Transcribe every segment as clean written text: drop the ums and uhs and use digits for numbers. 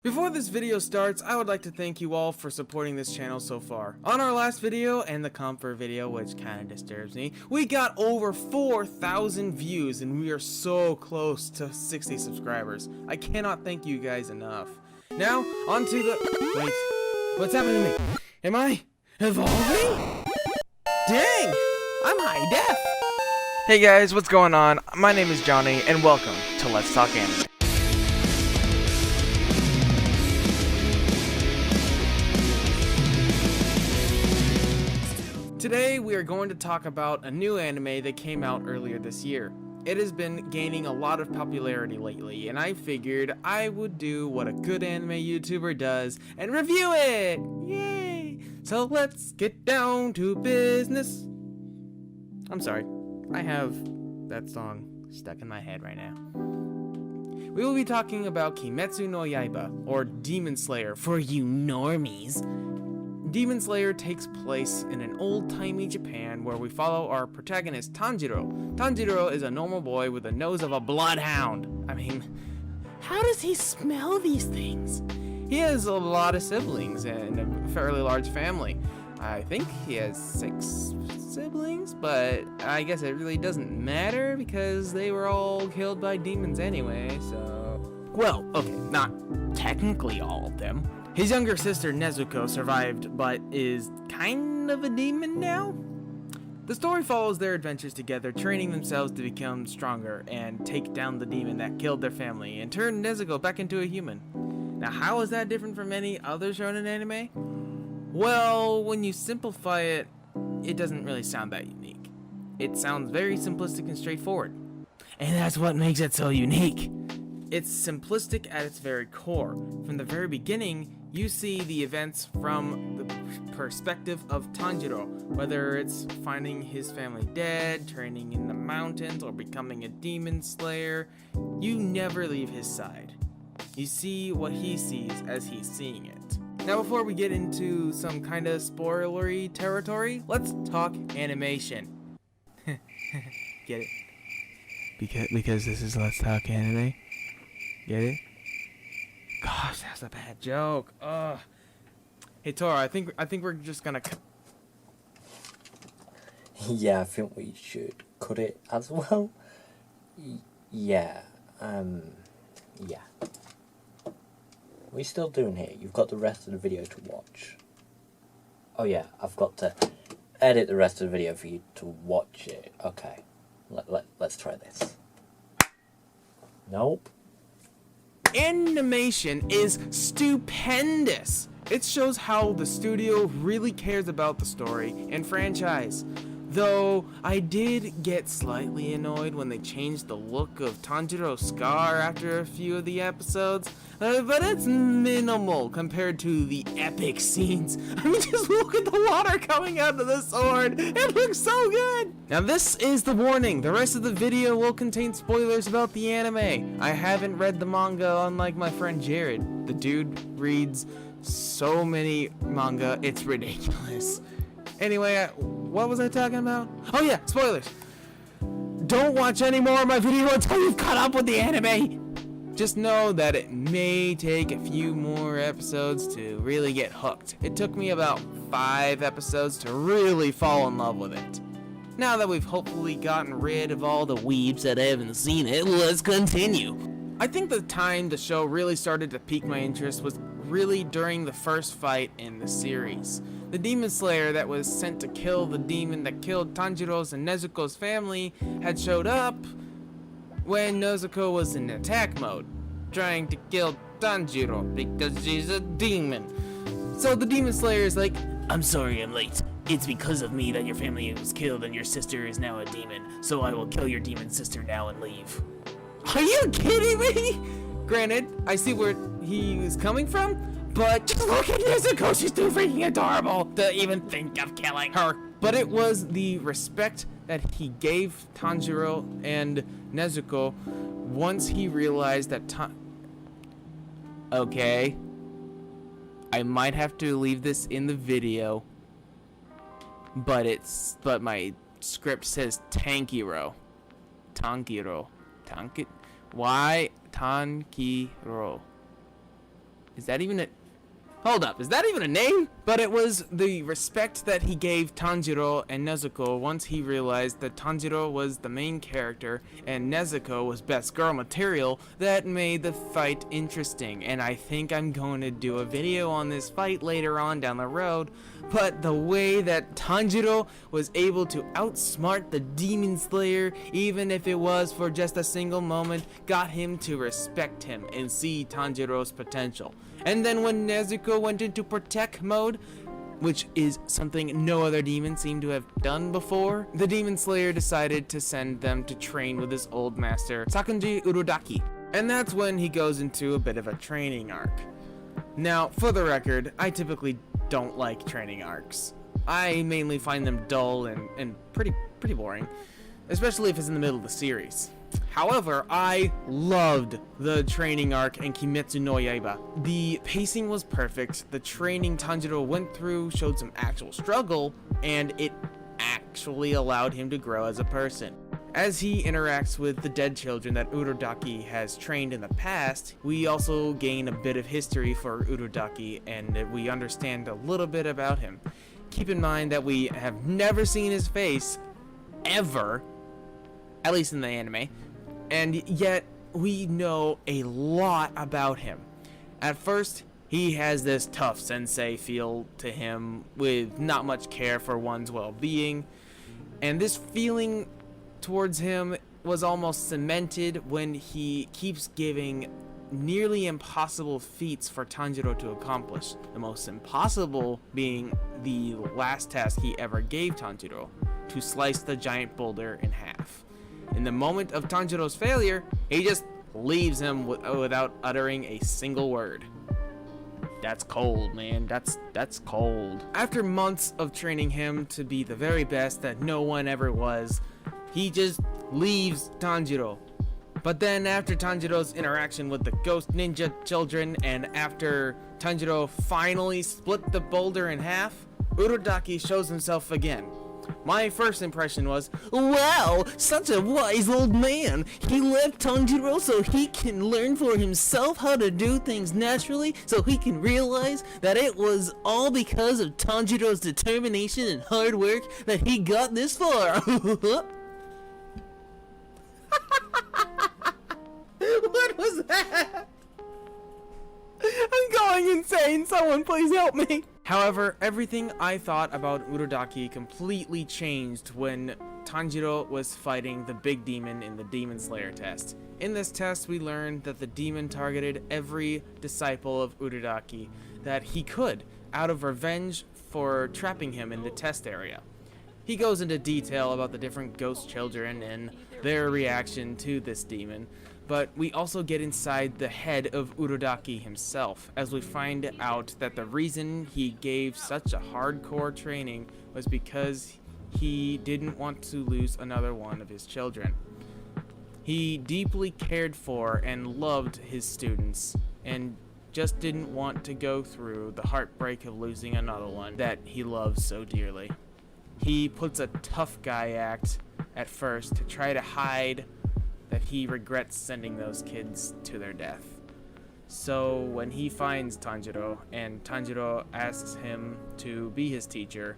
Before this video starts, I would like to thank you all for supporting this channel so far. On our last video and the comfort video, which kind of disturbs me, we got over 4,000 views and we are so close to 60 subscribers. I cannot thank you guys enough. Now, on to the... Wait, what's happening to me? Am I evolving? Dang, I'm high def. Hey guys, what's going on? My name is Johnny and welcome to Let's Talk Anime. Today we are going to talk about a new anime that came out earlier this year. It has been gaining a lot of popularity lately, and I figured I would do what a good anime YouTuber does and review it! Yay! So let's get down to business. I'm sorry, I have that song stuck in my head right now. We will be talking about Kimetsu no Yaiba, or Demon Slayer for you normies. Demon Slayer takes place in an old-timey Japan where we follow our protagonist Tanjiro. Tanjiro is a normal boy with the nose of a bloodhound. I mean, how does he smell these things? He has a lot of siblings and a fairly large family. I think he has 6 siblings, but I guess it really doesn't matter because they were all killed by demons anyway, so... Well, okay, not technically all of them. His younger sister Nezuko survived, but is kind of a demon now. The story follows their adventures together, training themselves to become stronger and take down the demon that killed their family and turn Nezuko back into a human. Now, how is that different from any other shonen anime? Well, when you simplify it, it doesn't really sound that unique. It sounds very simplistic and straightforward. And that's what makes it so unique. It's simplistic at its very core. From the very beginning, you see the events from the perspective of Tanjiro, whether it's finding his family dead, training in the mountains, or becoming a demon slayer. You never leave his side. You see what he sees as he's seeing it. Now, before we get into some kind of spoilery territory, let's talk animation. Get it? Because this is Let's Talk Anime. Get it? Gosh, that's a bad joke. Ugh. Hey Tora, I think we're just gonna. Yeah, I think we should cut it as well. Yeah. Yeah. What are you still doing here? You've got the rest of the video to watch. Oh yeah, I've got to edit the rest of the video for you to watch it. Okay. Let's try this. Nope. Animation is stupendous. It shows how the studio really cares about the story and franchise. Though I did get slightly annoyed when they changed the look of Tanjiro's scar after a few of the episodes, but it's minimal compared to the epic scenes. I mean, just look at the water coming out of the sword. It looks so good. Now this is the warning. The rest of the video will contain spoilers about the anime. I haven't read the manga unlike my friend Jared. The dude reads so many manga, it's ridiculous. Anyway, what was I talking about? Oh yeah, spoilers. Don't watch any more of my video until you've caught up with the anime. Just know that it may take a few more episodes to really get hooked. It took me about 5 episodes to really fall in love with it. Now that we've hopefully gotten rid of all the weebs that haven't seen it, let's continue. I think the time the show really started to pique my interest was really during the first fight in the series. The demon slayer that was sent to kill the demon that killed Tanjiro's and Nezuko's family had showed up when Nezuko was in attack mode, trying to kill Tanjiro because she's a demon. So the demon slayer is like, I'm sorry I'm late. It's because of me that your family was killed and your sister is now a demon, so I will kill your demon sister now and leave. Are you kidding me? Granted, I see where he was coming from, but just look at Nezuko, she's too freaking adorable to even think of killing her. But it was the respect that he gave Tanjiro and Nezuko once he realized that Okay. I might have to leave this in the video, but my script says Tankiro. Why Tankiro? Is that even a... Hold up, is that even a name? But it was the respect that he gave Tanjiro and Nezuko once he realized that Tanjiro was the main character and Nezuko was best girl material that made the fight interesting. And I think I'm going to do a video on this fight later on down the road. But the way that Tanjiro was able to outsmart the Demon Slayer, even if it was for just a single moment, got him to respect him and see Tanjiro's potential. And then when Nezuko went into protect mode, which is something no other demon seemed to have done before, the Demon Slayer decided to send them to train with his old master, Sakunji Urudaki. And that's when he goes into a bit of a training arc. Now, for the record, I typically don't like training arcs. I mainly find them dull and pretty boring, especially if it's in the middle of the series. However, I loved the training arc in Kimetsu no Yaiba. The pacing was perfect, the training Tanjiro went through showed some actual struggle, and it actually allowed him to grow as a person. As he interacts with the dead children that Urudaki has trained in the past, we also gain a bit of history for Urudaki, and we understand a little bit about him. Keep in mind that we have never seen his face, ever, at least in the anime, and yet we know a lot about him. At first, he has this tough sensei feel to him with not much care for one's well-being, and this feeling towards him was almost cemented when he keeps giving nearly impossible feats for Tanjiro to accomplish, the most impossible being the last task he ever gave Tanjiro, to slice the giant boulder in half. In the moment of Tanjiro's failure, he just leaves him without uttering a single word. That's cold, man. That's cold. After months of training him to be the very best that no one ever was, he just leaves Tanjiro. But then after Tanjiro's interaction with the ghost ninja children, and after Tanjiro finally split the boulder in half, Urudaki shows himself again. My first impression was, wow, such a wise old man. He left Tanjiro so he can learn for himself how to do things naturally, so he can realize that it was all because of Tanjiro's determination and hard work that he got this far. What was that? I'm going insane. Someone please help me. However, everything I thought about Urudaki completely changed when Tanjiro was fighting the big demon in the Demon Slayer test. In this test, we learned that the demon targeted every disciple of Urudaki that he could, out of revenge for trapping him in the test area. He goes into detail about the different ghost children and their reaction to this demon, but we also get inside the head of Urudaki himself, as we find out that the reason he gave such a hardcore training was because he didn't want to lose another one of his children. He deeply cared for and loved his students, and just didn't want to go through the heartbreak of losing another one that he loves so dearly. He puts a tough guy act at first to try to hide that he regrets sending those kids to their death. So when he finds Tanjiro and Tanjiro asks him to be his teacher,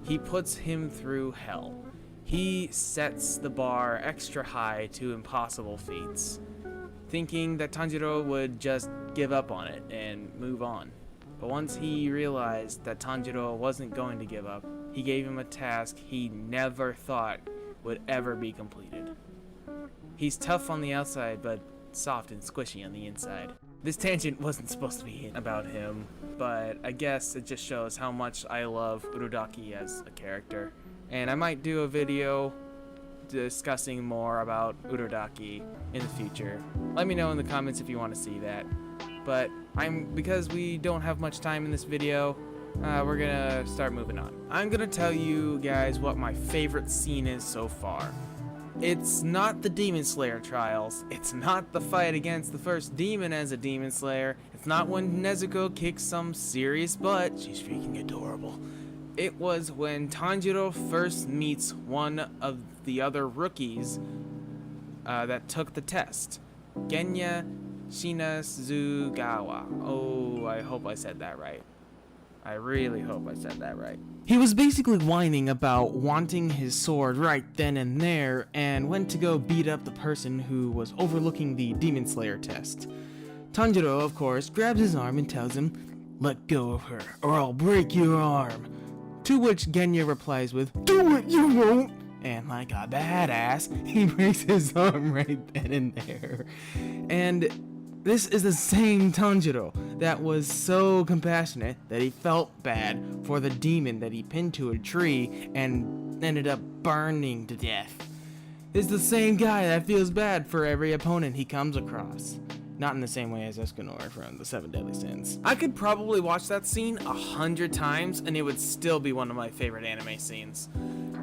he puts him through hell. He sets the bar extra high to impossible feats, thinking that Tanjiro would just give up on it and move on. But once he realized that Tanjiro wasn't going to give up, he gave him a task he never thought would ever be completed. He's tough on the outside, but soft and squishy on the inside. This tangent wasn't supposed to be about him, but I guess it just shows how much I love Urudaki as a character. And I might do a video discussing more about Urudaki in the future. Let me know in the comments if you want to see that. But because we don't have much time in this video, we're gonna start moving on. I'm gonna tell you guys what my favorite scene is so far. It's not the Demon Slayer trials, it's not the fight against the first demon as a Demon Slayer, it's not when Nezuko kicks some serious butt, she's freaking adorable. It was when Tanjiro first meets one of the other rookies that took the test, Genya Shinazugawa. Oh, I hope I said that right. I really hope I said that right. He was basically whining about wanting his sword right then and there, and went to go beat up the person who was overlooking the Demon Slayer test. Tanjiro, of course, grabs his arm and tells him, "Let go of her, or I'll break your arm." To which Genya replies with, "Do it, you won't!" And like a badass, he breaks his arm right then and there. And this is the same Tanjiro that was so compassionate that he felt bad for the demon that he pinned to a tree and ended up burning to death. It's the same guy that feels bad for every opponent he comes across. Not in the same way as Escanor from the 7 Deadly Sins. I could probably watch that scene 100 times and it would still be one of my favorite anime scenes.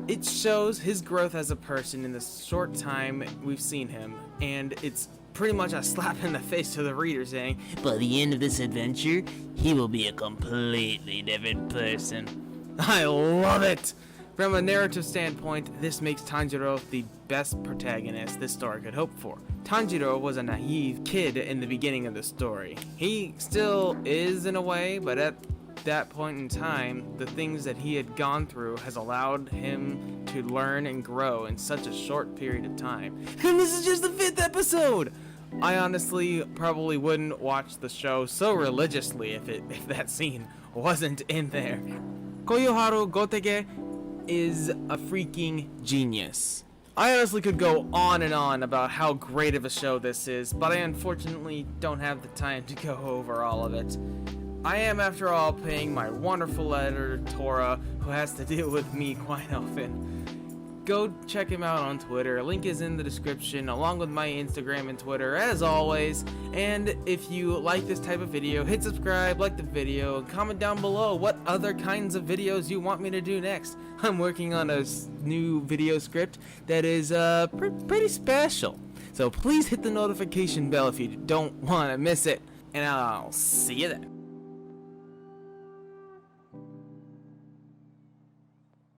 It shows his growth as a person in the short time we've seen him, and it's pretty much a slap in the face to the reader saying, by the end of this adventure, he will be a completely different person. I love it! From a narrative standpoint, this makes Tanjiro the best protagonist this story could hope for. Tanjiro was a naive kid in the beginning of the story. He still is in a way, but at that point in time, the things that he had gone through has allowed him to learn and grow in such a short period of time. And this is just the 5th episode! I honestly probably wouldn't watch the show so religiously if that scene wasn't in there. Koyoharu Gotege is a freaking genius. I honestly could go on and on about how great of a show this is, but I unfortunately don't have the time to go over all of it. I am, after all, paying my wonderful editor, Tora, who has to deal with me quite often. Go check him out on Twitter. Link is in the description, along with my Instagram and Twitter, as always. And if you like this type of video, hit subscribe, like the video, and comment down below what other kinds of videos you want me to do next. I'm working on a new video script that is pretty special. So please hit the notification bell if you don't want to miss it. And I'll see you then.